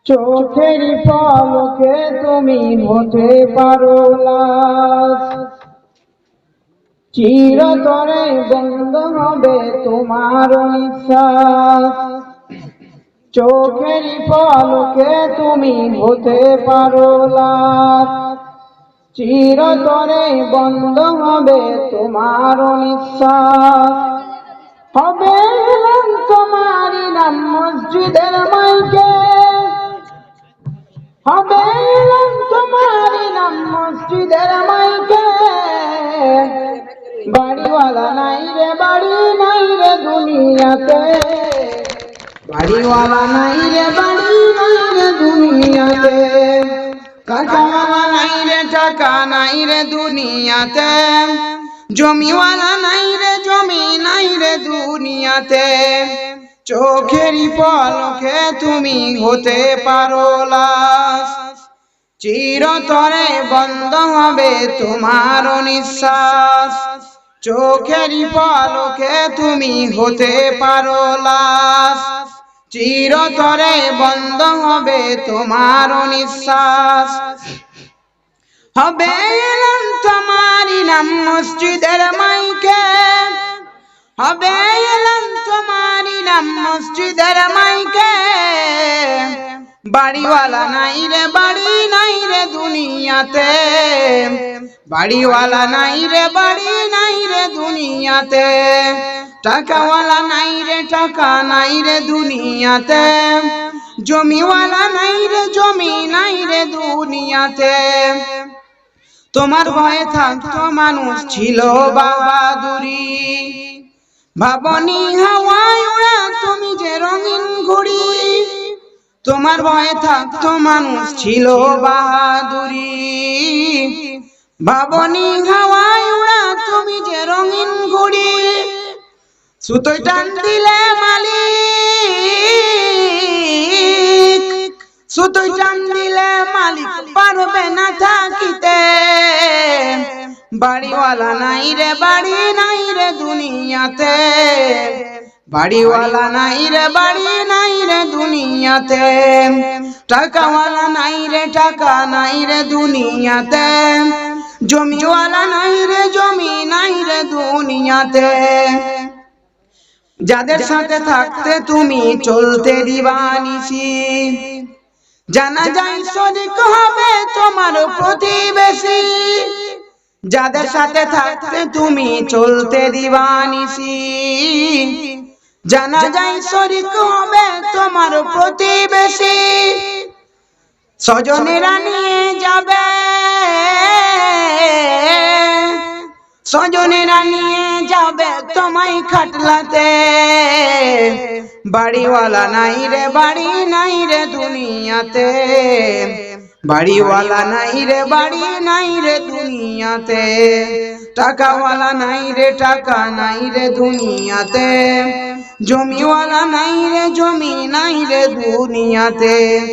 চোখের পলকে তুমি হতে পারো লাশ, চিরতরে বন্ধ হবে তোমার নিঃশ্বাস। চোখের পলকে তুমি হতে পারো লাশ, চিরতরে বন্ধ হবে তোমার নিঃশ্বাস। হবে এলান তোমারই নাম মসজিদের মাইকে, হবে এলান তোমারই নাম মসজিদের মাইকে। বাড়িওয়ালা নাই রে, বাড়ি নাই রে দুনিয়াতে, বাড়িওয়ালা নাই রে, বাড়ি নাই রে দুনিয়াতে। টাকাওয়ালা নাই রে, টাকা নাই রে দুনিয়াতে, জমিওয়ালা নাই রে, জমি নাই রে দুনিয়াতে। চোখেরই পলকে তুমি হতে পারো লাশ, চিরতরে বন্ধ হবে তোমার নিঃশ্বাস। চোখেরই পলকে তুমি হতে পারো লাশ, চিরতরে বন্ধ হবে তোমার নিঃশ্বাস। হবে এলান তোমারই নাম মসজিদের মাইকে, হবে এলান তোমারই নাম মসজিদের মাইকে। বাড়িওয়ালা নাই রে, বাড়ি নাই রে দুনিয়াতে, বাড়িওয়ালা নাই রে, বাড়ি নাই রে দুনিয়াতে। টাকাওয়ালা নাই রে, টাকা নাই রে দুনিয়াতে, জমিওয়ালা নাই রে, জমি নাই রে দুনিয়াতে। তোমার ভয়ে থাকতো মানুষ ছিল বাহাদুরি, ভাবনি হাওয়ায় উড়া তুমি যে রঙিন ঘুড়ি। তোমার ভয়ে থাকতো মানুষ ছিল বাহাদুরি, ভাবনি হাওয়ায় উড়া তুমি যে রঙিন ঘুড়ি। সুতোয় টান দিলে মালিক, সুতোয় টান দিলে মালিক পারবে না থাকিতে। বাড়িওয়ালা নাই রে, বাড়ি নাই রে দুনিয়াতে, বাড়িওয়ালা নাই রে, বাড়ি নাই রে দুনিয়াতে। টাকাওয়ালা নাই রে, টাকা নাই রে দুনিয়াতে, জমিওয়ালা নাই রে, জমি নাই রে দুনিয়াতে। যাদের সাথে থাকতে তুমি চলতে দিবানিসি, জানা যায় শরীক হবে তোমার প্রতিবেশী। যাদের সাথে থাকতে তুমি চলতে দিবানিসি, জানা যায় শরীক হবে তোমার প্রতিবেশী। স্বজনেরা নিয়ে যাবে, স্বজনেরা নিয়ে যাবে তোমায় খাটলাতে। বাড়িওয়ালা নাই রে, বাড়ি নাই রে দুনিয়াতে, বাড়িওয়ালা নাই রে, বাড়ি নাই রে দুনিয়াতে। টাকাওয়ালা নাই রে, টাকা নাই রে দুনিয়াতে, জমিওয়ালা নাই রে, জমি নাই রে দুনিয়াতে।